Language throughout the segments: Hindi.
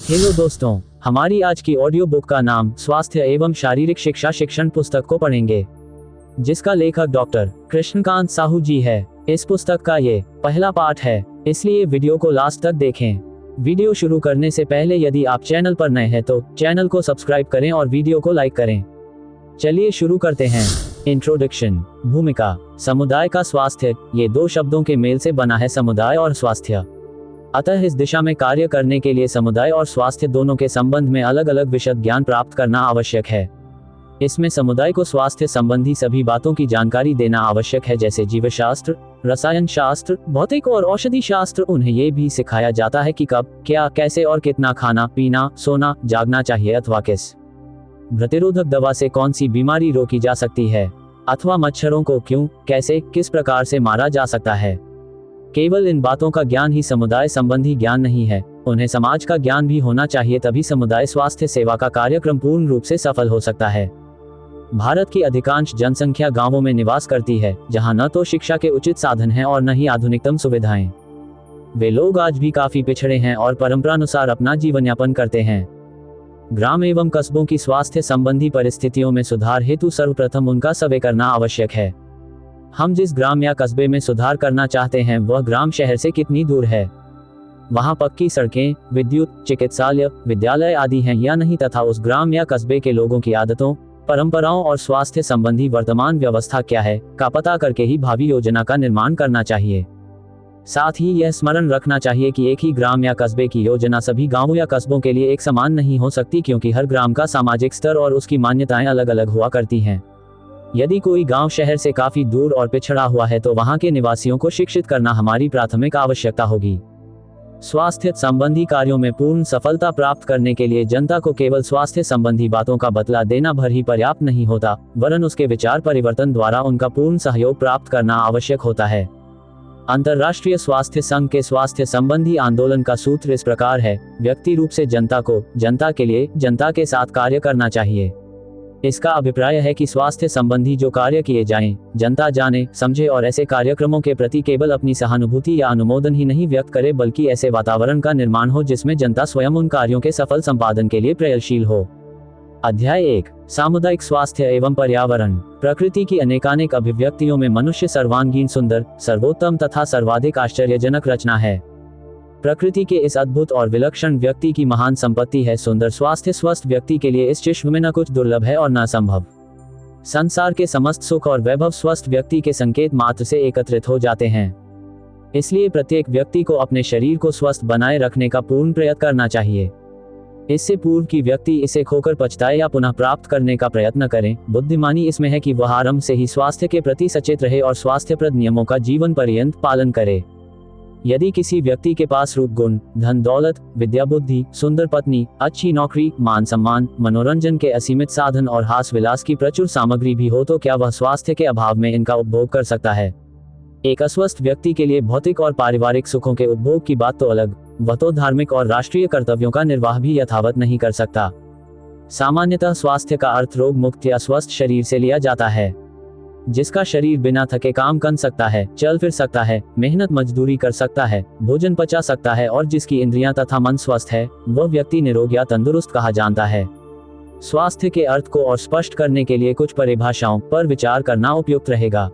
हेलो दोस्तों, हमारी आज की ऑडियो बुक का नाम स्वास्थ्य एवं शारीरिक शिक्षा शिक्षण पुस्तक को पढ़ेंगे, जिसका लेखक डॉक्टर कृष्णकांत साहू जी है। इस पुस्तक का ये पहला पाठ है, इसलिए वीडियो को लास्ट तक देखें। वीडियो शुरू करने से पहले यदि आप चैनल पर नए हैं तो चैनल को सब्सक्राइब करें और वीडियो को लाइक करें। चलिए शुरू करते हैं। इंट्रोडक्शन। भूमिका। समुदाय का स्वास्थ्य, ये दो शब्दों के मेल से बना है, समुदाय और स्वास्थ्य। अतः इस दिशा में कार्य करने के लिए समुदाय और स्वास्थ्य दोनों के संबंध में अलग अलग विशद ज्ञान प्राप्त करना आवश्यक है। इसमें समुदाय को स्वास्थ्य संबंधी सभी बातों की जानकारी देना आवश्यक है, जैसे जीवशास्त्र, रसायन शास्त्र, भौतिक और औषधि शास्त्र। उन्हें ये भी सिखाया जाता है कि कब, क्या, कैसे और कितना खाना पीना, सोना, जागना चाहिए, अथवा किस प्रतिरोधक दवा से कौन सी बीमारी रोकी जा सकती है, अथवा मच्छरों को क्यों, कैसे, किस प्रकार से मारा जा सकता है। केवल इन बातों का ज्ञान ही समुदाय संबंधी ज्ञान नहीं है, उन्हें समाज का ज्ञान भी होना चाहिए, तभी समुदाय स्वास्थ्य सेवा का कार्यक्रम पूर्ण रूप से सफल हो सकता है। भारत की अधिकांश जनसंख्या गांवों में निवास करती है, जहां न तो शिक्षा के उचित साधन हैं और न ही आधुनिकतम सुविधाएं। वे लोग आज भी काफी पिछड़े हैं और परंपरानुसार अपना जीवन यापन करते हैं। ग्राम एवं कस्बों की स्वास्थ्य संबंधी परिस्थितियों में सुधार हेतु सर्वप्रथम उनका सर्वे करना आवश्यक है। हम जिस ग्राम या कस्बे में सुधार करना चाहते हैं वह ग्राम शहर से कितनी दूर है, वहां पक्की सड़कें, विद्युत, चिकित्सालय, विद्यालय आदि हैं या नहीं, तथा उस ग्राम या कस्बे के लोगों की आदतों, परंपराओं और स्वास्थ्य संबंधी वर्तमान व्यवस्था क्या है का पता करके ही भावी योजना का निर्माण करना चाहिए। साथ ही यह स्मरण रखना चाहिए कि एक ही ग्राम या कस्बे की योजना सभी गांवों या कस्बों के लिए एक समान नहीं हो सकती, क्योंकि हर ग्राम का सामाजिक स्तर और उसकी मान्यताएं अलग अलग हुआ करती हैं। यदि कोई गांव शहर से काफी दूर और पिछड़ा हुआ है तो वहां के निवासियों को शिक्षित करना हमारी प्राथमिक आवश्यकता होगी। स्वास्थ्य संबंधी कार्यों में पूर्ण सफलता प्राप्त करने के लिए जनता को केवल स्वास्थ्य संबंधी बातों का बतला देना भर ही पर्याप्त नहीं होता, वरन उसके विचार परिवर्तन द्वारा उनका पूर्ण सहयोग प्राप्त करना आवश्यक होता है। अंतर्राष्ट्रीय स्वास्थ्य संघ के स्वास्थ्य संबंधी आंदोलन का सूत्र इस प्रकार है: व्यक्ति रूप से जनता को, जनता के लिए, जनता के साथ कार्य करना चाहिए। इसका अभिप्राय है कि स्वास्थ्य संबंधी जो कार्य किए जाएं, जनता जाने, समझे और ऐसे कार्यक्रमों के प्रति केवल अपनी सहानुभूति या अनुमोदन ही नहीं व्यक्त करे, बल्कि ऐसे वातावरण का निर्माण हो जिसमें जनता स्वयं उन कार्यों के सफल संपादन के लिए प्रयत्नशील हो। अध्याय 1। सामुदायिक स्वास्थ्य एवं पर्यावरण। प्रकृति की अनेकानेक अभिव्यक्तियों में मनुष्य सर्वांगीण सुंदर, सर्वोत्तम तथा सर्वाधिक आश्चर्यजनक रचना है। प्रकृति के इस अद्भुत और विलक्षण व्यक्ति की महान संपत्ति है सुंदर स्वास्थ्य। स्वस्थ व्यक्ति के लिए इस विश्व में न कुछ दुर्लभ है और न असंभव। संसार के समस्त सुख और वैभव स्वस्थ व्यक्ति के संकेत मात्र से एकत्रित हो जाते हैं। इसलिए प्रत्येक व्यक्ति को अपने शरीर को स्वस्थ बनाए रखने का पूर्ण प्रयत्न करना चाहिए। इससे पूर्व कि व्यक्ति इसे खोकर पछताए या पुनः प्राप्त करने का प्रयत्न करें, बुद्धिमानी इसमें है कि वह आरंभ से ही स्वास्थ्य के प्रति सचेत रहे और स्वास्थ्यप्रद नियमों का जीवन पर्यंत पालन करे। यदि किसी व्यक्ति के पास रूप गुण, धन दौलत, विद्या बुद्धि, सुंदर पत्नी, अच्छी नौकरी, मान सम्मान, मनोरंजन के असीमित साधन और हास विलास की प्रचुर सामग्री भी हो, तो क्या वह स्वास्थ्य के अभाव में इनका उपभोग कर सकता है? एक अस्वस्थ व्यक्ति के लिए भौतिक और पारिवारिक सुखों के उपभोग की बात तो अलग, वह तो धार्मिक और राष्ट्रीय कर्तव्यों का निर्वाह भी यथावत नहीं कर सकता। सामान्यतः स्वास्थ्य का अर्थ रोग मुक्त या स्वस्थ शरीर से लिया जाता है। जिसका शरीर बिना थके काम कर सकता है, चल फिर सकता है, मेहनत मजदूरी कर सकता है, भोजन पचा सकता है और जिसकी इंद्रियां तथा मन स्वस्थ है, वह व्यक्ति निरोग या तंदुरुस्त कहा जाता है। स्वास्थ्य के अर्थ को और स्पष्ट करने के लिए कुछ परिभाषाओं पर विचार करना उपयुक्त रहेगा।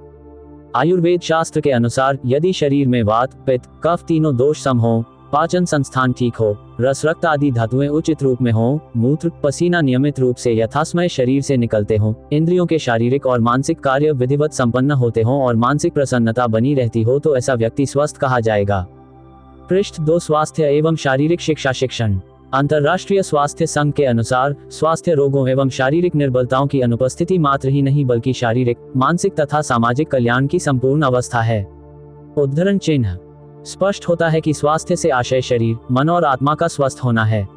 आयुर्वेद शास्त्र के अनुसार यदि शरीर में वात, पित्त, कफ तीनों दोष सम हो, पाचन संस्थान ठीक हो, रस रक्त आदि धातुएं उचित रूप में हो, मूत्र पसीना नियमित रूप से यथासमय शरीर से निकलते हो, इंद्रियों के शारीरिक और मानसिक कार्य विधिवत संपन्न होते हो और मानसिक प्रसन्नता बनी रहती हो, तो ऐसा व्यक्ति स्वस्थ कहा जाएगा। पृष्ठ 2। स्वास्थ्य एवं शारीरिक शिक्षा शिक्षण। अंतर्राष्ट्रीय स्वास्थ्य संघ के अनुसार स्वास्थ्य रोगों एवं शारीरिक निर्बलताओं की अनुपस्थिति मात्र ही नहीं बल्कि शारीरिक, मानसिक तथा सामाजिक कल्याण की संपूर्ण अवस्था है। उद्धरण चिन्ह। स्पष्ट होता है कि स्वास्थ्य से आशय शरीर, मन और आत्मा का स्वस्थ होना है।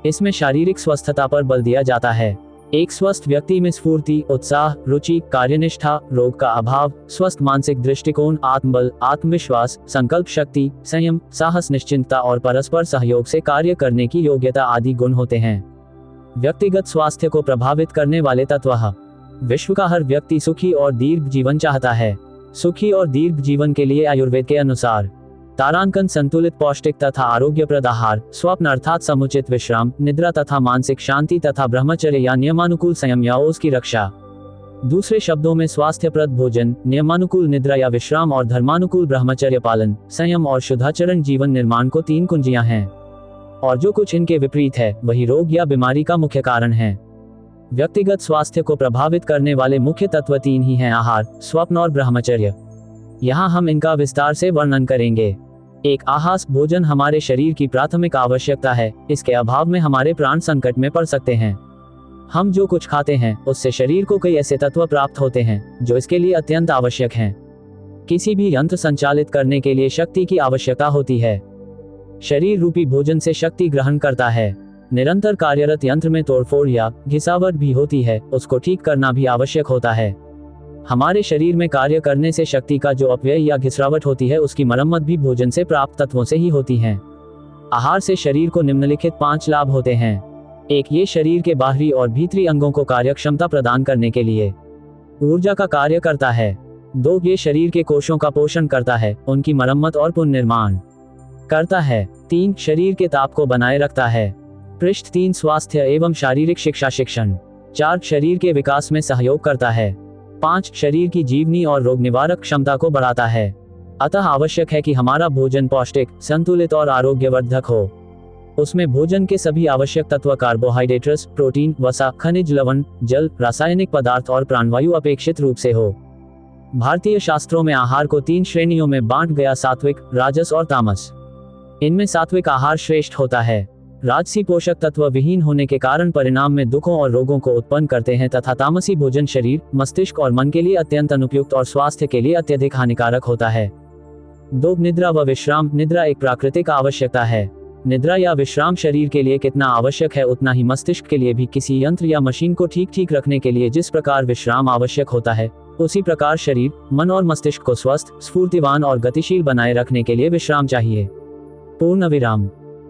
इसमें शारीरिक स्वस्थता पर बल दिया जाता है। एक स्वस्थ व्यक्ति में स्फूर्ति, उत्साह, रुचि, कार्यनिष्ठा, रोग का अभाव, स्वस्थ मानसिक दृष्टिकोण, आत्मबल, आत्मविश्वास, संकल्प शक्ति, संयम, साहस, निश्चिंतता और परस्पर सहयोग से कार्य करने की योग्यता आदि गुण होते हैं। व्यक्तिगत स्वास्थ्य को प्रभावित करने वाले तत्व। विश्व का हर व्यक्ति सुखी और दीर्घ जीवन चाहता है। सुखी और दीर्घ जीवन के लिए आयुर्वेद के अनुसार तारांकन संतुलित पौष्टिक तथा आरोग्यप्रद आहार, स्वप्न अर्थात समुचित विश्राम, निद्रा तथा मानसिक शांति तथा ब्रह्मचर्य या नियमानुकूल संयम या ओज की रक्षा। दूसरे शब्दों में स्वास्थ्यप्रद भोजन, नियमानुकूल निद्रा या विश्राम और धर्मानुकूल ब्रह्मचर्य पालन, संयम और शुद्धाचरण जीवन निर्माण को 3 कुंजियां हैं। और जो कुछ इनके विपरीत है वही रोग या बीमारी का मुख्य कारण है। व्यक्तिगत स्वास्थ्य को प्रभावित करने वाले मुख्य तत्व 3 ही हैं: आहार, स्वप्न और ब्रह्मचर्य। यहाँ हम इनका विस्तार से वर्णन करेंगे। 1. आहार भोजन हमारे शरीर की प्राथमिक आवश्यकता है। इसके अभाव में हमारे प्राण संकट में पड़ सकते हैं। हम जो कुछ खाते हैं उससे शरीर को कई ऐसे तत्व प्राप्त होते हैं जो इसके लिए अत्यंत आवश्यक हैं। किसी भी यंत्र संचालित करने के लिए शक्ति की आवश्यकता होती है। शरीर रूपी भोजन से शक्ति ग्रहण करता है। निरंतर कार्यरत यंत्र में तोड़फोड़ या घिसावट भी होती है, उसको ठीक करना भी आवश्यक होता है। हमारे शरीर में कार्य करने से शक्ति का जो अपव्यय या घिसरावट होती है उसकी मरम्मत भी भोजन से प्राप्त तत्वों से ही होती है। आहार से शरीर को निम्नलिखित 5 लाभ होते हैं। 1. ये शरीर के बाहरी और भीतरी अंगों को कार्यक्षमता प्रदान करने के लिए ऊर्जा का कार्य करता है। 2. ये शरीर के कोशों का पोषण करता है, उनकी मरम्मत और पुनर्निर्माण करता है। 3. शरीर के ताप को बनाए रखता है। पृष्ठ 3 स्वास्थ्य एवं शारीरिक शिक्षा शिक्षण। 4. शरीर के विकास में सहयोग करता है। 5. शरीर की जीवनी और रोग निवारक क्षमता को बढ़ाता है। अतः आवश्यक है कि हमारा भोजन पौष्टिक, संतुलित और आरोग्यवर्धक हो। उसमें भोजन के सभी आवश्यक तत्व कार्बोहाइड्रेट्स, प्रोटीन, वसा, खनिज लवण, जल, रासायनिक पदार्थ और प्राणवायु अपेक्षित रूप से हो। भारतीय शास्त्रों में आहार को 3 श्रेणियों में बांट गया: सात्विक, राजस और तामस। इनमें सात्विक आहार श्रेष्ठ होता है। राजसी पोषक तत्व विहीन होने के कारण परिणाम में दुखों और रोगों को उत्पन्न करते हैं तथा तामसी भोजन शरीर, मस्तिष्क और मन के लिए अत्यंत अनुपयुक्त और स्वास्थ्य के लिए अत्यधिक हानिकारक होता है। 2. निद्रा व विश्राम। निद्रा एक प्राकृतिक आवश्यकता है। निद्रा या विश्राम शरीर के लिए कितना आवश्यक है उतना ही मस्तिष्क के लिए भी। किसी यंत्र या मशीन को ठीक रखने के लिए जिस प्रकार विश्राम आवश्यक होता है, उसी प्रकार शरीर, मन और मस्तिष्क को स्वस्थ, स्फूर्तिवान और गतिशील बनाए रखने के लिए विश्राम चाहिए। पूर्ण विराम।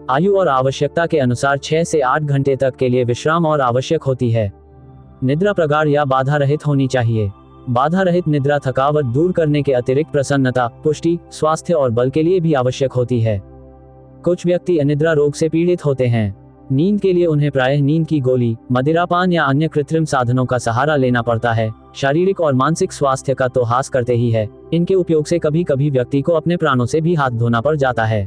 आयु और आवश्यकता के अनुसार 6 से 8 घंटे तक के लिए विश्राम और आवश्यक होती है। निद्रा प्रगाढ़ या बाधा रहित होनी चाहिए। बाधा रहित निद्रा थकावट दूर करने के अतिरिक्त प्रसन्नता, पुष्टि, स्वास्थ्य और बल के लिए भी आवश्यक होती है। कुछ व्यक्ति अनिद्रा रोग से पीड़ित होते हैं। नींद के लिए उन्हें प्रायः नींद की गोली, मदिरापान या अन्य कृत्रिम साधनों का सहारा लेना पड़ता है। शारीरिक और मानसिक स्वास्थ्य का तो हास करते ही है, इनके उपयोग से कभी कभी व्यक्ति को अपने प्राणों से भी हाथ धोना पड़ जाता है।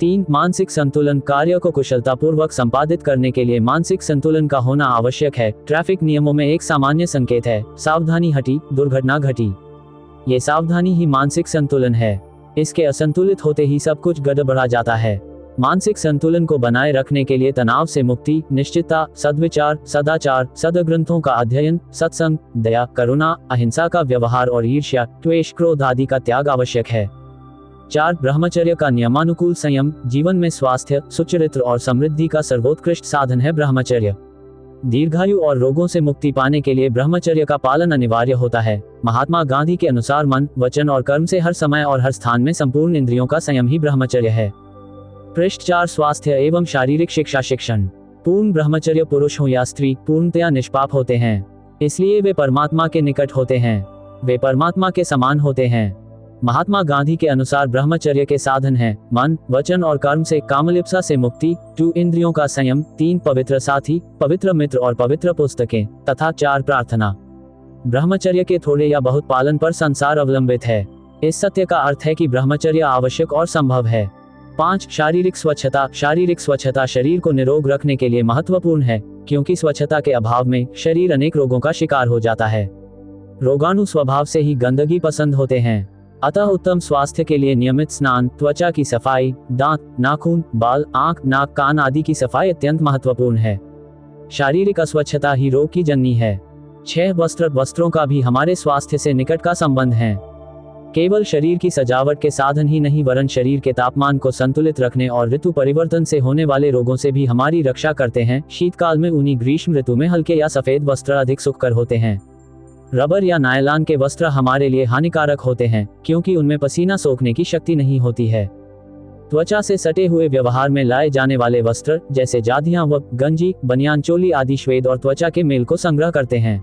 3. मानसिक संतुलन। कार्य को कुशलतापूर्वक संपादित करने के लिए मानसिक संतुलन का होना आवश्यक है। ट्रैफिक नियमों में एक सामान्य संकेत है: सावधानी हटी, दुर्घटना घटी। ये सावधानी ही मानसिक संतुलन है। इसके असंतुलित होते ही सब कुछ गड़बड़ा जाता है। मानसिक संतुलन को बनाए रखने के लिए तनाव से मुक्ति, निश्चितता, सद्विचार, सदाचार, सद्ग्रंथों का अध्ययन, सत्संग, दया, करुणा, अहिंसा का व्यवहार और ईर्ष्या, द्वेष, क्रोध आदि का त्याग आवश्यक है। 4. ब्रह्मचर्य का नियमानुकूल संयम। जीवन में स्वास्थ्य, सुचरित्र और समृद्धि का सर्वोत्कृष्ट साधन है ब्रह्मचर्य। दीर्घायु और रोगों से मुक्ति पाने के लिए ब्रह्मचर्य का पालन अनिवार्य होता है। महात्मा गांधी के अनुसार मन, वचन और कर्म से हर समय और हर स्थान में संपूर्ण इंद्रियों का संयम ही ब्रह्मचर्य है। पृष्ठ 4 स्वास्थ्य एवं शारीरिक शिक्षा शिक्षण। पूर्ण ब्रह्मचर्य पुरुष हो या स्त्री पूर्णतया निष्पाप होते हैं, इसलिए वे परमात्मा के निकट होते हैं। वे परमात्मा के समान होते हैं। महात्मा गांधी के अनुसार ब्रह्मचर्य के साधन हैं: मन, वचन और कर्म से कामलिप्सा से मुक्ति, 2 इंद्रियों का संयम, 3 पवित्र साथी, पवित्र मित्र और पवित्र पुस्तकें, तथा 4 प्रार्थना। ब्रह्मचर्य के थोड़े या बहुत पालन पर संसार अवलंबित है। इस सत्य का अर्थ है कि ब्रह्मचर्य आवश्यक और संभव है। 5. शारीरिक स्वच्छता। शारीरिक स्वच्छता शरीर को निरोग रखने के लिए महत्वपूर्ण है, क्योंकि स्वच्छता के अभाव में शरीर अनेक रोगों का शिकार हो जाता है। रोगाणु स्वभाव से ही गंदगी पसंद होते हैं। अतः उत्तम स्वास्थ्य के लिए नियमित स्नान, त्वचा की सफाई, दांत, नाखून, बाल, आंख, नाक, कान आदि की सफाई अत्यंत महत्वपूर्ण है। शारीरिक अस्वच्छता ही रोग की जननी है। 6. वस्त्रों का भी हमारे स्वास्थ्य से निकट का संबंध है। केवल शरीर की सजावट के साधन ही नहीं वरन शरीर के तापमान को संतुलित रखने और ऋतु परिवर्तन से होने वाले रोगों से भी हमारी रक्षा करते हैं। शीतकाल में ऊनी, ग्रीष्म ऋतु में हल्के या सफेद वस्त्र अधिक सुखकर होते हैं। रबर या नायलॉन के वस्त्र हमारे लिए हानिकारक होते हैं, क्योंकि उनमें पसीना सोखने की शक्ति नहीं होती है। त्वचा से सटे हुए व्यवहार में लाए जाने वाले वस्त्र जैसे जादियां व गंजी, बनियान, चोली आदि श्वेत और त्वचा के मेल को संग्रह करते हैं।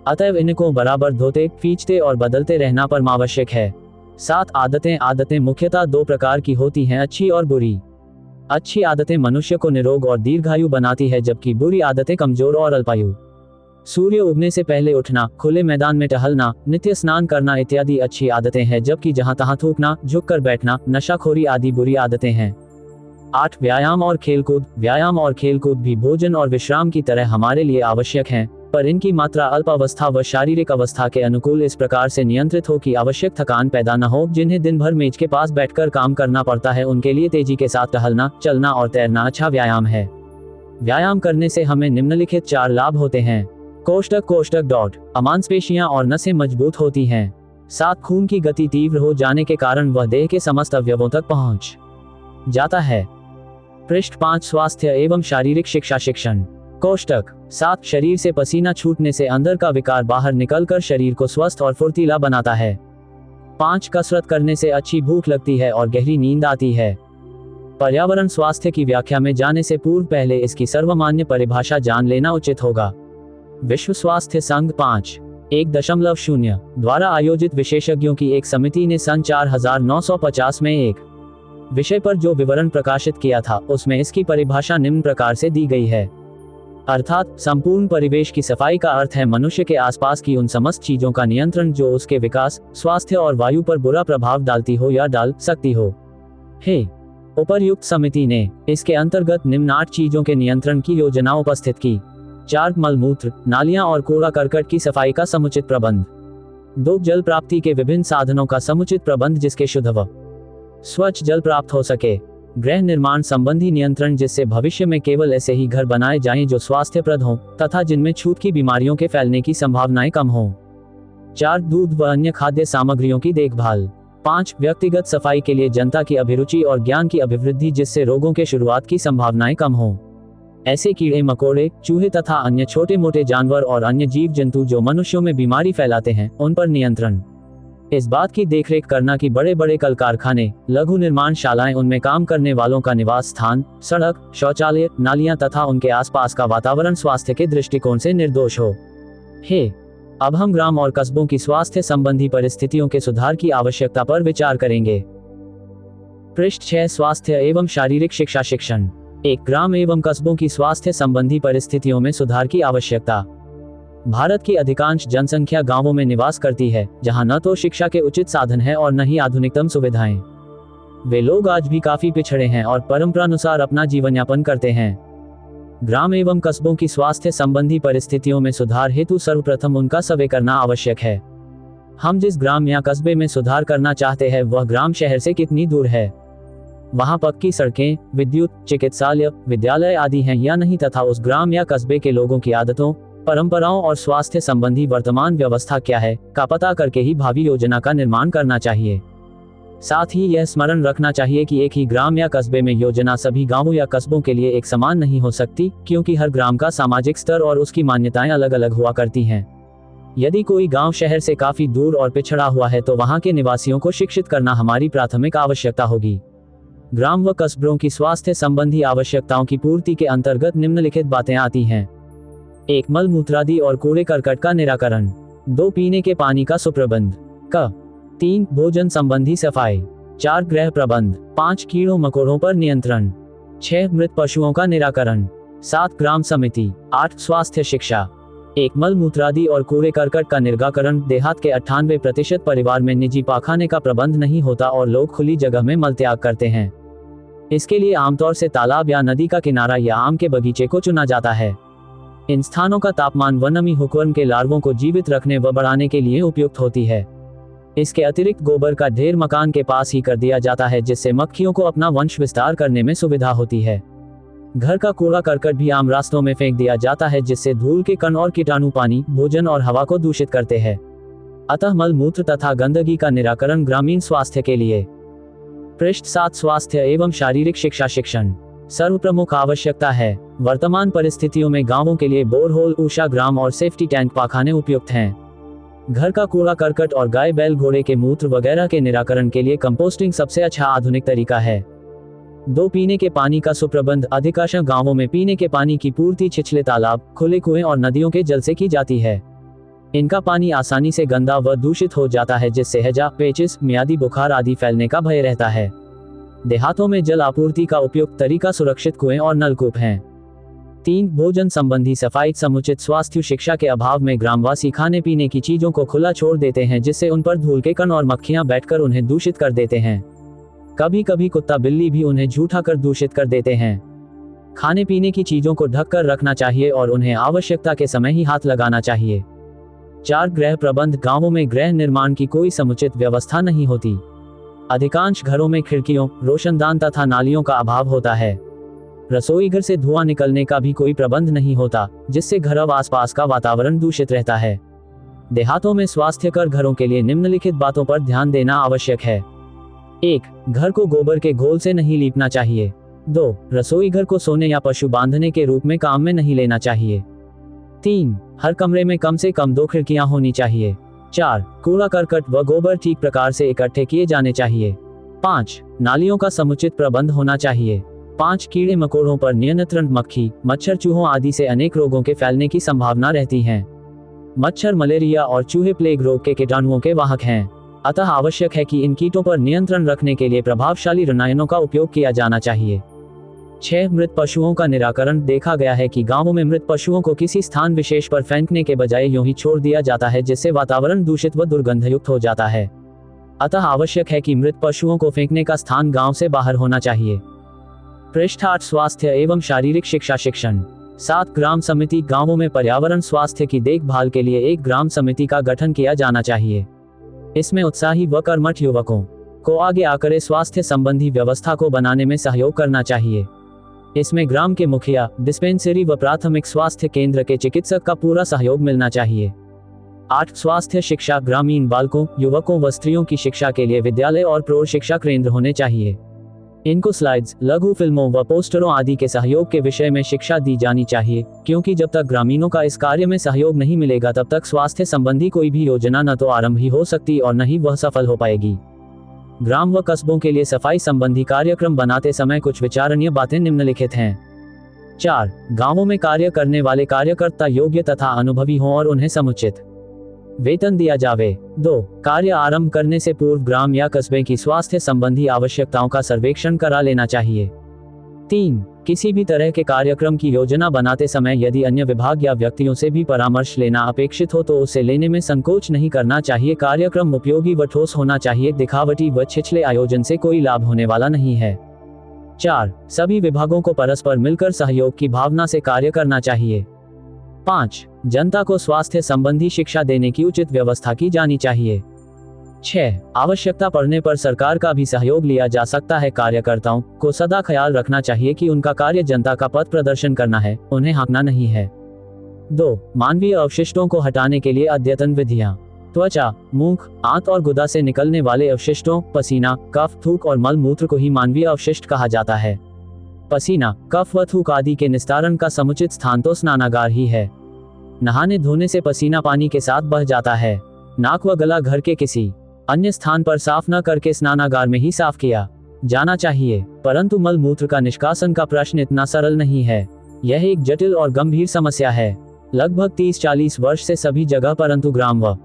अतएव इनको बराबर धोते, खींचते और बदलते रहना परमावश्यक है। 7 आदतें। आदतें मुख्यतः 2 प्रकार की होती हैं, अच्छी और बुरी। अच्छी आदतें मनुष्य को निरोग और दीर्घायु बनाती है, जबकि बुरी आदतें कमजोर और अल्पायु। सूर्य उगने से पहले उठना, खुले मैदान में टहलना, नित्य स्नान करना इत्यादि अच्छी आदतें हैं, जबकि जहां तहां थूकना, झुककर बैठना, नशाखोरी आदि बुरी आदतें हैं। 8 व्यायाम और खेलकूद। व्यायाम और खेलकूद भी भोजन और विश्राम की तरह हमारे लिए आवश्यक हैं, पर इनकी मात्रा अल्पावस्था व शारीरिक अवस्था के अनुकूल इस प्रकार से नियंत्रित हो कि आवश्यक थकान पैदा न हो। जिन्हें दिन भर मेज के पास बैठकर काम करना पड़ता है, उनके लिए तेजी के साथ टहलना, चलना और तैरना अच्छा व्यायाम है। व्यायाम करने से हमें निम्नलिखित 4 लाभ होते हैं। कोष्ठक मांसपेशियां और नसें मजबूत होती हैं। 7 खून की गति तीव्र हो जाने के कारण वह देह के समस्त अवयवों तक पहुंच जाता है। पृष्ठ 5 स्वास्थ्य एवं शारीरिक शिक्षा शिक्षण। कोष्ठक 7 शरीर से पसीना छूटने से अंदर का विकार बाहर निकलकर शरीर को स्वस्थ और फुर्तीला बनाता है। 5 कसरत करने से अच्छी भूख लगती है और गहरी नींद आती है। पर्यावरण स्वास्थ्य की व्याख्या में जाने से पूर्व पहले इसकी सर्वमान्य परिभाषा जान लेना उचित होगा। विश्व स्वास्थ्य संघ 5.1.0 द्वारा आयोजित विशेषज्ञों की एक समिति ने सन 4950 में एक विषय पर जो विवरण प्रकाशित किया था, उसमें इसकी परिभाषा निम्न प्रकार से दी गई है। अर्थात संपूर्ण परिवेश की सफाई का अर्थ है मनुष्य के आसपास की उन समस्त चीजों का नियंत्रण जो उसके विकास, स्वास्थ्य और वायु पर बुरा प्रभाव डालती हो या डाल सकती हो। उपर्युक्त समिति ने इसके अंतर्गत निम्न 8 चीजों के नियंत्रण की योजना उपस्थित की। 4 मलमूत्र, नालियां और कूड़ा करकट की सफाई का समुचित प्रबंध। 2 जल प्राप्ति के विभिन्न साधनों का समुचित प्रबंध जिसके शुद्ध व स्वच्छ जल प्राप्त हो सके। गृह निर्माण संबंधी नियंत्रण जिससे भविष्य में केवल ऐसे ही घर बनाए जाएं जो स्वास्थ्यप्रद हों तथा जिनमें छूत की बीमारियों के फैलने की संभावनाएं कम हों। 4 दूध व अन्य खाद्य सामग्रियों की देखभाल। 5 व्यक्तिगत सफाई के लिए जनता की अभिरुचि और ज्ञान की अभिवृद्धि जिससे रोगों के शुरुआत की संभावनाएं कम हों। ऐसे कीड़े मकोड़े, चूहे तथा अन्य छोटे मोटे जानवर और अन्य जीव जंतु जो मनुष्यों में बीमारी फैलाते हैं, उन पर नियंत्रण। इस बात की देखरेख करना कि बड़े बड़े कल कारखाने, लघु निर्माण शालाएं, उनमें काम करने वालों का निवास स्थान, सड़क, शौचालय, नालियां तथा उनके आसपास का वातावरण स्वास्थ्य के दृष्टिकोण से निर्दोष हो। अब हम ग्राम और कस्बों की स्वास्थ्य संबंधी परिस्थितियों के सुधार की आवश्यकता पर विचार करेंगे। पृष्ठ 6 स्वास्थ्य एवं शारीरिक शिक्षा शिक्षण। 1 ग्राम एवं कस्बों की स्वास्थ्य संबंधी परिस्थितियों में सुधार की आवश्यकता। भारत की अधिकांश जनसंख्या गांवों में निवास करती है, जहां न तो शिक्षा के उचित साधन है और न ही आधुनिकतम सुविधाएं। वे लोग आज भी काफी पिछड़े हैं और परंपरानुसार अपना जीवन यापन करते हैं। ग्राम एवं कस्बों की स्वास्थ्य संबंधी परिस्थितियों में सुधार हेतु सर्वप्रथम उनका सर्वे करना आवश्यक है। हम जिस ग्राम या कस्बे में सुधार करना चाहते हैं वह ग्राम शहर से कितनी दूर है, वहां पक्की सड़कें, विद्युत, चिकित्सालय, विद्यालय आदि हैं या नहीं, तथा उस ग्राम या कस्बे के लोगों की आदतों, परंपराओं और स्वास्थ्य संबंधी वर्तमान व्यवस्था क्या है का पता करके ही भावी योजना का निर्माण करना चाहिए। साथ ही यह स्मरण रखना चाहिए कि एक ही ग्राम या कस्बे में योजना सभी गांवों या कस्बों के लिए एक समान नहीं हो सकती, क्योंकि हर ग्राम का सामाजिक स्तर और उसकी मान्यताएं अलग अलग हुआ करती हैं। यदि कोई गांव शहर से काफी दूर और पिछड़ा हुआ है तो वहां के निवासियों को शिक्षित करना हमारी प्राथमिक आवश्यकता होगी। ग्राम व कस्बों की स्वास्थ्य संबंधी आवश्यकताओं की पूर्ति के अंतर्गत निम्नलिखित बातें आती हैं। 1 मल मूत्रादि और कूड़े करकट का निराकरण। 2 पीने के पानी का सुप्रबंध। 3 भोजन संबंधी सफाई। 4 गृह प्रबंध। 5 कीड़ों मकोड़ों पर नियंत्रण। 6 मृत पशुओं का निराकरण। 7 ग्राम समिति। 8 स्वास्थ्य शिक्षा। 1 मल मूत्रादि और कूड़े करकट का निर्गाकरण। देहात के 98% परिवार में निजी पाखाने का प्रबंध नहीं होता और लोग खुली जगह में मलत्याग करते हैं। इसके लिए आमतौर से तालाब या नदी का किनारा या आम के बगीचे को चुना जाता है। इन स्थानों का तापमान व नमी हुकवर्म के लार्वों को जीवित रखने व बढ़ाने के लिए उपयुक्त होती है। इसके अतिरिक्त गोबर का ढेर मकान के पास ही कर दिया जाता है, जिससे मक्खियों को अपना वंश विस्तार करने में सुविधा होती है। घर का कूड़ा करकट भी आम रास्तों में फेंक दिया जाता है, जिससे धूल के कण और कीटाणु पानी, भोजन और हवा को दूषित करते हैं। अतः मल मूत्र तथा गंदगी का निराकरण ग्रामीण स्वास्थ्य के लिए। पृष्ठ 7 स्वास्थ्य एवं शारीरिक शिक्षा शिक्षण। सर्वप्रमुख आवश्यकता है। वर्तमान परिस्थितियों में गांवों के लिए बोरहोल, ऊषा ग्राम और सेफ्टी टैंक पाखाने उपयुक्त हैं। घर का कूड़ा करकट और गाय बैल घोड़े के मूत्र वगैरह के निराकरण के लिए कंपोस्टिंग सबसे अच्छा आधुनिक तरीका है। 2 पीने के पानी का सुप्रबंध। अधिकांश गांवों में पीने के पानी की पूर्ति छिछले तालाब, खुले कुएं और नदियों के जल से की जाती है। इनका पानी आसानी से गंदा व दूषित हो जाता है, जिससे हैजा, पेचिस, मियादी बुखार आदि फैलने का भय रहता है। देहातों में जल आपूर्ति का उपयुक्त तरीका सुरक्षित कुएं और नलकूप हैं। 3. भोजन संबंधी सफाई। समुचित स्वास्थ्य शिक्षा के अभाव में ग्रामवासी खाने पीने की चीजों को खुला छोड़ देते हैं, जिससे उन पर धूल के कण और मक्खियां बैठकर उन्हें दूषित कर देते हैं। कभी कभी कुत्ता बिल्ली भी उन्हें झूठा कर दूषित कर देते हैं। खाने पीने की चीजों को ढककर रखना चाहिए और उन्हें आवश्यकता के समय ही हाथ लगाना चाहिए। 4. गृह प्रबंध। गांवों में गृह निर्माण की कोई समुचित व्यवस्था नहीं होती। अधिकांश घरों में खिड़कियों, रोशनदान तथा नालियों का अभाव होता है। रसोई घर से धुआं निकलने का भी कोई प्रबंध नहीं होता, जिससे घर व आसपास का वातावरण दूषित रहता है। देहातों में स्वास्थ्यकर घरों के लिए निम्नलिखित बातों पर ध्यान देना आवश्यक है। 1. घर को गोबर के घोल से नहीं लीपना चाहिए। 2. रसोई घर को सोने या पशु बांधने के रूप में काम में नहीं लेना चाहिए। 3. हर कमरे में कम से कम 2 खिड़कियां होनी चाहिए। 4. कूड़ा करकट व गोबर ठीक प्रकार से इकट्ठे किए जाने चाहिए। 5. नालियों का समुचित प्रबंध होना चाहिए। 5. कीड़े मकोड़ों पर नियंत्रण। मक्खी, मच्छर, चूहों आदि से अनेक रोगों के फैलने की संभावना रहती है। मच्छर, मलेरिया और चूहे प्लेग रोग के कीटाणुओं के वाहक हैं। अतः आवश्यक है कि इन कीटों पर नियंत्रण रखने के लिए प्रभावशाली रसायनों का उपयोग किया जाना चाहिए। 6. मृत पशुओं का निराकरण। देखा गया है कि गांवों में मृत पशुओं को किसी स्थान विशेष पर फेंकने के बजाय यूं ही छोड़ दिया जाता है, जिससे वातावरण दूषित व दुर्गंधयुक्त हो जाता है। अतः आवश्यक है कि मृत पशुओं को फेंकने का स्थान गांव से बाहर होना चाहिए। पृष्ठ 8. स्वास्थ्य एवं शारीरिक शिक्षा शिक्षण। 7. ग्राम समिति। गांवों में पर्यावरण स्वास्थ्य की देखभाल के लिए एक ग्राम समिति का गठन किया जाना चाहिए। इसमें उत्साही व कर्मठ युवकों को आगे आकर स्वास्थ्य संबंधी व्यवस्था को बनाने में सहयोग करना चाहिए। इसमें ग्राम के मुखिया, डिस्पेंसरी व प्राथमिक स्वास्थ्य केंद्र के चिकित्सक का पूरा सहयोग मिलना चाहिए। 8. स्वास्थ्य शिक्षा। ग्रामीण बालकों, युवकों व स्त्रियों की शिक्षा के लिए विद्यालय और प्रौढ़ शिक्षा केंद्र होने चाहिए। इनको स्लाइड्स, लघु फिल्मों व पोस्टरों आदि के सहयोग के विषय में शिक्षा दी जानी चाहिए, क्योंकि जब तक ग्रामीणों का इस कार्य में सहयोग नहीं मिलेगा तब तक स्वास्थ्य संबंधी कोई भी योजना न तो आरंभ ही हो सकती और न ही वह सफल हो पाएगी। ग्राम व कस्बों के लिए सफाई संबंधी कार्यक्रम बनाते समय कुछ विचारणीय बातें निम्नलिखित हैं। 4. गांवों में कार्य करने वाले कार्यकर्ता योग्य तथा अनुभवी हों और उन्हें समुचित वेतन दिया जावे। 2. कार्य आरंभ करने से पूर्व ग्राम या कस्बे की स्वास्थ्य संबंधी आवश्यकताओं का सर्वेक्षण करा लेना चाहिए। 3. किसी भी तरह के कार्यक्रम की योजना बनाते समय यदि अन्य विभाग या व्यक्तियों से भी परामर्श लेना अपेक्षित हो तो उसे लेने में संकोच नहीं करना चाहिए। कार्यक्रम उपयोगी व ठोस होना चाहिए। दिखावटी व छिछले आयोजन से कोई लाभ होने वाला नहीं है। 4. सभी विभागों को परस्पर मिलकर सहयोग की भावना से कार्य करना चाहिए। 5. जनता को स्वास्थ्य संबंधी शिक्षा देने की उचित व्यवस्था की जानी चाहिए। 6. आवश्यकता पड़ने पर सरकार का भी सहयोग लिया जा सकता है। कार्यकर्ताओं को सदा ख्याल रखना चाहिए कि उनका कार्य जनता का पथ प्रदर्शन करना है, उन्हें हाँकना नहीं है। 2. मानवीय अवशिष्टों को हटाने के लिए अद्यतन विधियां। त्वचा, मुख, आंत और गुदा से निकलने वाले अवशिष्टों, पसीना, कफ, थूक और मल मूत्र को ही मानवीय अवशिष्ट कहा जाता है। पसीना, कफ व थूक आदि के निस्तारण का समुचित स्थान तो स्नानागार ही है। नहाने धोने से पसीना पानी के साथ बह जाता है। नाक व गला घर के किसी अन्य स्थान पर साफ न करके स्नानागार में ही साफ किया जाना चाहिए। परंतु मल मूत्र का निष्कासन का प्रश्न इतना सरल नहीं है। यह एक जटिल और गंभीर समस्या है, लगभग 30-40 वर्ष से सभी जगह, परंतु ग्राम व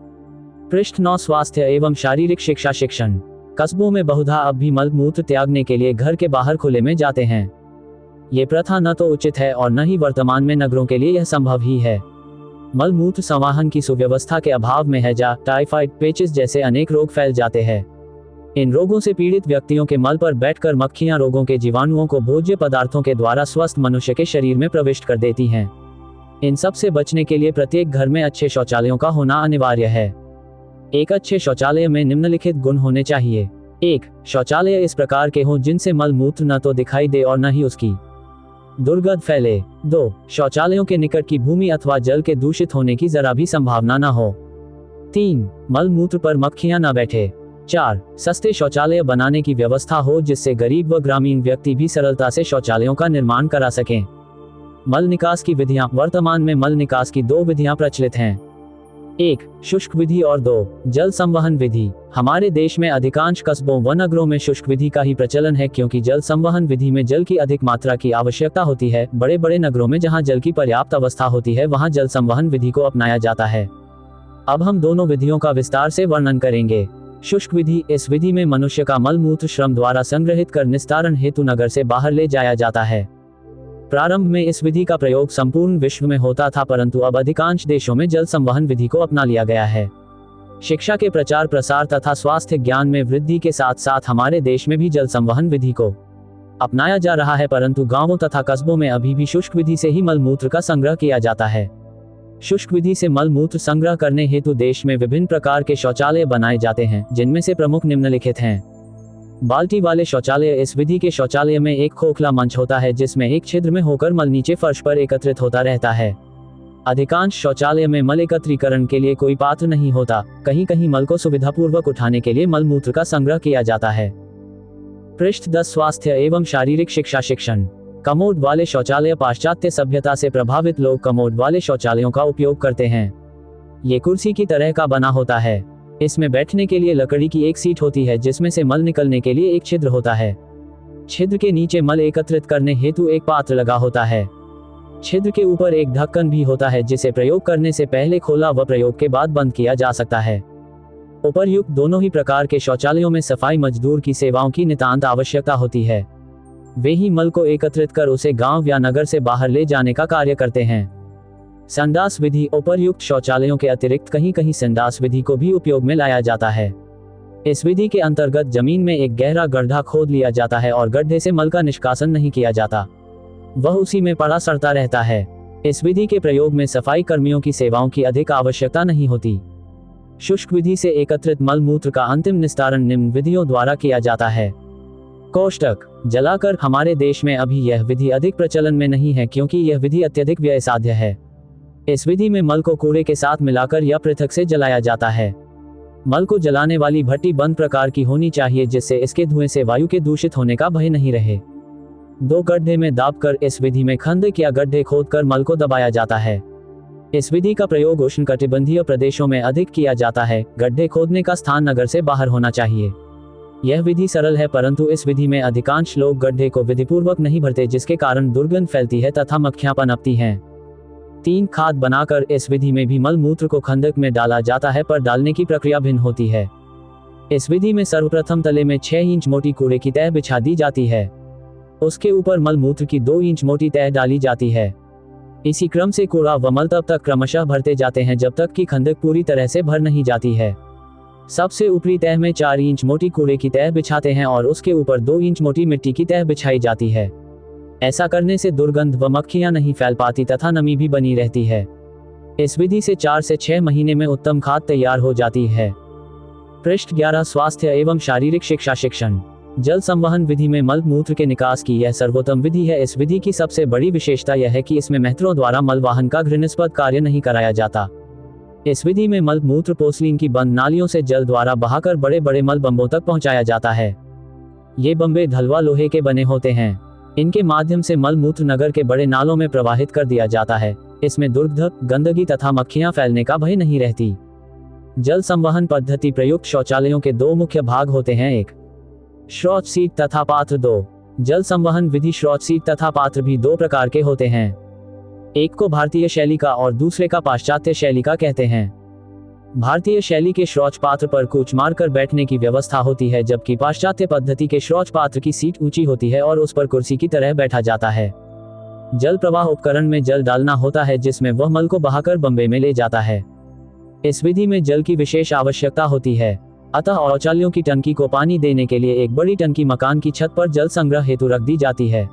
पृष्ठ 9. स्वास्थ्य एवं शारीरिक शिक्षा शिक्षण। कस्बों में बहुधा अब भी मल मूत्र त्यागने के लिए घर के बाहर खुले में जाते हैं। ये प्रथा न तो उचित है और न ही वर्तमान में नगरों के लिए यह संभव ही है। मल मूत्र संवाहन की सुव्यवस्था के अभाव में हैजा, टाइफाइड, पेचिस जैसे अनेक रोग फैल जाते हैं। इन रोगों से पीड़ित व्यक्तियों के मल पर बैठकर मक्खियां रोगों के जीवाणुओं को भोज्य पदार्थों के द्वारा स्वस्थ मनुष्य के शरीर में प्रविष्ट कर देती हैं। इन सब से बचने के लिए प्रत्येक घर में अच्छे शौचालयों का होना अनिवार्य है। एक अच्छे शौचालय में निम्नलिखित गुण होने चाहिए। 1. शौचालय इस प्रकार के हों जिनसे मल मूत्र न तो दिखाई दे और न ही उसकी दुर्गंध फैले। 2. शौचालयों के निकट की भूमि अथवा जल के दूषित होने की जरा भी संभावना न हो। 3. मल मूत्र पर मक्खियां न बैठे। 4. सस्ते शौचालय बनाने की व्यवस्था हो जिससे गरीब व ग्रामीण व्यक्ति भी सरलता से शौचालयों का निर्माण करा सकें। मल निकास की विधियां। वर्तमान में मल निकास की 2 विधियां प्रचलित हैं। 1. शुष्क विधि और 2. जल संवहन विधि। हमारे देश में अधिकांश कस्बों व नगरों में शुष्क विधि का ही प्रचलन है, क्योंकि जल संवहन विधि में जल की अधिक मात्रा की आवश्यकता होती है। बड़े बड़े नगरों में जहां जल की पर्याप्त अवस्था होती है वहां जल संवहन विधि को अपनाया जाता है। अब हम दोनों विधियों का विस्तार से वर्णन करेंगे। शुष्क विधि, इस विधि में मनुष्य का मल मूत्र श्रम द्वारा संग्रहित कर निस्तारण हेतु नगर से बाहर ले जाया जाता है। प्रारंभ में इस विधि का प्रयोग संपूर्ण विश्व में होता था, परंतु अब अधिकांश देशों में जल संवहन विधि को अपना लिया गया है। शिक्षा के प्रचार प्रसार तथा स्वास्थ्य ज्ञान में वृद्धि के साथ साथ हमारे देश में भी जल संवहन विधि को अपनाया जा रहा है, परंतु गांवों तथा कस्बों में अभी भी शुष्क विधि से ही मल मूत्र का संग्रह किया जाता है। शुष्क विधि से मल मूत्र संग्रह करने हेतु देश में विभिन्न प्रकार के शौचालय बनाए जाते हैं, जिनमें से प्रमुख निम्नलिखित हैं। बाल्टी वाले शौचालय, इस विधि के शौचालय में एक खोखला मंच होता है जिसमें एक छिद्र में होकर मल नीचे फर्श पर एकत्रित होता रहता है। अधिकांश शौचालय में मल एकत्रीकरण के लिए कोई पात्र नहीं होता, कहीं कहीं मल को सुविधापूर्वक उठाने के लिए मल मूत्र का संग्रह किया जाता है। पृष्ठ 10 स्वास्थ्य एवं शारीरिक शिक्षा शिक्षण। कमोड वाले शौचालय, पाश्चात्य सभ्यता से प्रभावित लोग कमोड वाले शौचालयों का उपयोग करते हैं। ये कुर्सी की तरह का बना होता है। इसमें बैठने के लिए लकड़ी की एक सीट होती है जिसमें से मल निकलने के लिए एक छिद्र होता है। छिद्र के नीचे मल एकत्रित करने हेतु एक पात्र लगा होता है। छिद्र के ऊपर एक ढक्कन भी होता है जिसे प्रयोग करने से पहले खोला व प्रयोग के बाद बंद किया जा सकता है। उपर्युक्त दोनों ही प्रकार के शौचालयों में सफाई मजदूर की सेवाओं की नितांत आवश्यकता होती है। वे ही मल को एकत्रित कर उसे गांव या नगर से बाहर ले जाने का कार्य करते हैं। संडास विधि, उपर्युक्त शौचालयों के अतिरिक्त कहीं कहीं संडास विधि को भी उपयोग में लाया जाता है। इस विधि के अंतर्गत जमीन में एक गहरा गड्ढा खोद लिया जाता है और गड्ढे से मल का निष्कासन नहीं किया जाता, वह उसी में पड़ा सड़ता रहता है। इस विधि के प्रयोग में सफाई कर्मियों की सेवाओं की अधिक आवश्यकता नहीं होती। शुष्क विधि से एकत्रित मल मूत्र का अंतिम निस्तारण निम्न विधियों द्वारा किया जाता है। कोष्टक जलाकर। हमारे देश में अभी यह विधि अधिक प्रचलन में नहीं है क्योंकि यह विधि अत्यधिक व्यय साध्य है। इस विधि में मल को कूड़े के साथ मिलाकर या पृथक से जलाया जाता है। मल को जलाने वाली भट्टी बंद प्रकार की होनी चाहिए जिससे इसके धुएं से वायु के दूषित होने का भय नहीं रहे। 2 गड्ढे में दाबकर इस विधि में खंदक या गड्ढे खोदकर मल को दबाया जाता है। इस विधि का प्रयोग उष्णकटिबंधीय प्रदेशों में अधिक किया जाता है। गड्ढे खोदने का स्थान नगर से बाहर होना चाहिए। यह विधि सरल है, परंतु इस विधि में अधिकांश लोग गड्ढे को विधिपूर्वक नहीं भरते, जिसके कारण दुर्गंध फैलती है तथा मक्खियां पनपती हैं। 3 खाद बनाकर इस विधि में भी मल मूत्र को खंदक में डाला जाता है, पर डालने की प्रक्रिया भिन्न होती है। इस विधि में सर्वप्रथम तले में 6 इंच मोटी कूड़े की तह बिछा दी जाती है। उसके ऊपर मल मूत्र की 2 इंच मोटी तह डाली जाती है। इसी क्रम से कूड़ा व मल तब तक क्रमशः भरते जाते हैं जब तक कि खंदक पूरी तरह से भर नहीं जाती है। सबसे ऊपरी तह में 4 इंच मोटी कूड़े की तह बिछाते हैं और उसके ऊपर 2 इंच मोटी मिट्टी की तह बिछाई जाती है। ऐसा करने से दुर्गंध व मक्खियां नहीं फैल पाती तथा नमी भी बनी रहती है। इस विधि से 4 से 6 महीने में उत्तम खाद तैयार हो जाती है। पृष्ठ 11 स्वास्थ्य एवं शारीरिक शिक्षा शिक्षण। जल संवहन विधि में मल मूत्र के निकास की यह सर्वोत्तम विधि है। इस विधि की सबसे बड़ी विशेषता यह है कि इसमें मेहतरों द्वारा मल वाहन का घृणास्पद कार्य नहीं कराया जाता। इस विधि में मल मूत्र पोसलीन की बंद नालियों से जल द्वारा बहाकर बड़े बड़े मल बम्बों तक पहुंचाया जाता है। ये बम्बे ढलवा लोहे के बने होते हैं। इनके माध्यम से मल मूत्र नगर के बड़े नालों में प्रवाहित कर दिया जाता है। इसमें दुर्गंध, गंदगी तथा मक्खियां फैलने का भय नहीं रहती। जल संवहन पद्धति प्रयुक्त शौचालयों के 2 मुख्य भाग होते हैं, एक शौच सीट तथा पात्र। 2 जल संवहन विधि शौच सीट तथा पात्र भी 2 प्रकार के होते हैं। एक को भारतीय शैली का और दूसरे का पाश्चात्य शैली का कहते हैं। भारतीय शैली के शौच पात्र पर कूच मारकर बैठने की व्यवस्था होती है, जबकि पाश्चात्य पद्धति के शौच पात्र की सीट ऊंची होती है और उस पर कुर्सी की तरह बैठा जाता है। जल प्रवाह उपकरण में जल डालना होता है जिसमें वह मल को बहाकर बम्बे में ले जाता है। इस विधि में जल की विशेष आवश्यकता होती है, अतः शौचालयों की टंकी को पानी देने के लिए एक बड़ी टंकी मकान की छत पर जल संग्रह हेतु रख दी जाती है।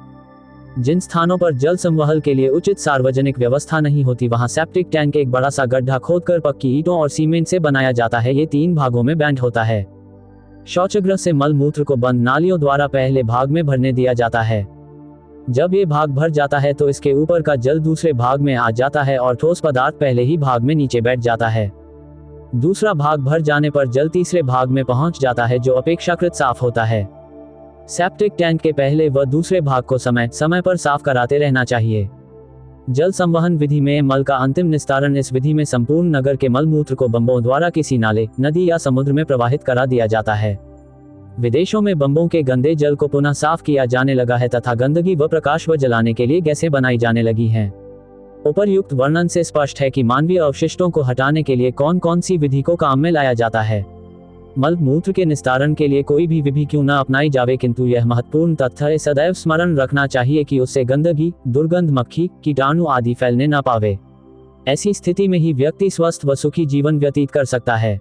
जिन स्थानों पर जल संवहन के लिए उचित सार्वजनिक व्यवस्था नहीं होती वहां सेप्टिक टैंक एक बड़ा सा गड्ढा खोदकर पक्की ईंटों और सीमेंट से बनाया जाता है। ये 3 भागों में बैंड होता है। शौचगृह से मल मूत्र को बंद नालियों द्वारा पहले भाग में भरने दिया जाता है। जब ये भाग भर जाता है तो इसके ऊपर का जल दूसरे भाग में आ जाता है और ठोस पदार्थ पहले ही भाग में नीचे बैठ जाता है। दूसरा भाग भर जाने पर जल तीसरे भाग में पहुंच जाता है जो अपेक्षाकृत साफ होता है। सेप्टिक टैंक के पहले व दूसरे भाग को समय समय पर साफ कराते रहना चाहिए। जल संवहन विधि में मल का अंतिम निस्तारण। इस विधि में संपूर्ण नगर के मल मूत्र को बम्बों द्वारा किसी नाले, नदी या समुद्र में प्रवाहित करा दिया जाता है। विदेशों में बम्बों के गंदे जल को पुनः साफ किया जाने लगा है तथा गंदगी व प्रकाश व जलाने के लिए गैसें बनाई जाने लगी हैं। उपर्युक्त वर्णन से स्पष्ट है कि मानवीय अवशिष्टों को हटाने के लिए कौन कौन सी विधि को काम में लाया जाता है। मल मूत्र के निस्तारण के लिए कोई भी विधि क्यों न अपनाई जावे, किंतु यह महत्वपूर्ण तथ्य है सदैव स्मरण रखना चाहिए कि उससे गंदगी, दुर्गंध, मक्खी, कीटाणु आदि फैलने न पावे। ऐसी स्थिति में ही व्यक्ति स्वस्थ व सुखी जीवन व्यतीत कर सकता है।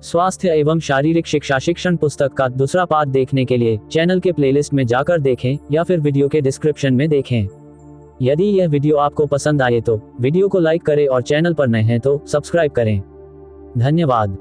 स्वास्थ्य एवं शारीरिक शिक्षा शिक्षण पुस्तक का दूसरा पाठ देखने के लिए चैनल के प्लेलिस्ट में जाकर देखें या फिर वीडियो के डिस्क्रिप्शन में देखें। यदि यह वीडियो आपको पसंद आए तो वीडियो को लाइक करें और चैनल पर नए हैं तो सब्सक्राइब करें। धन्यवाद।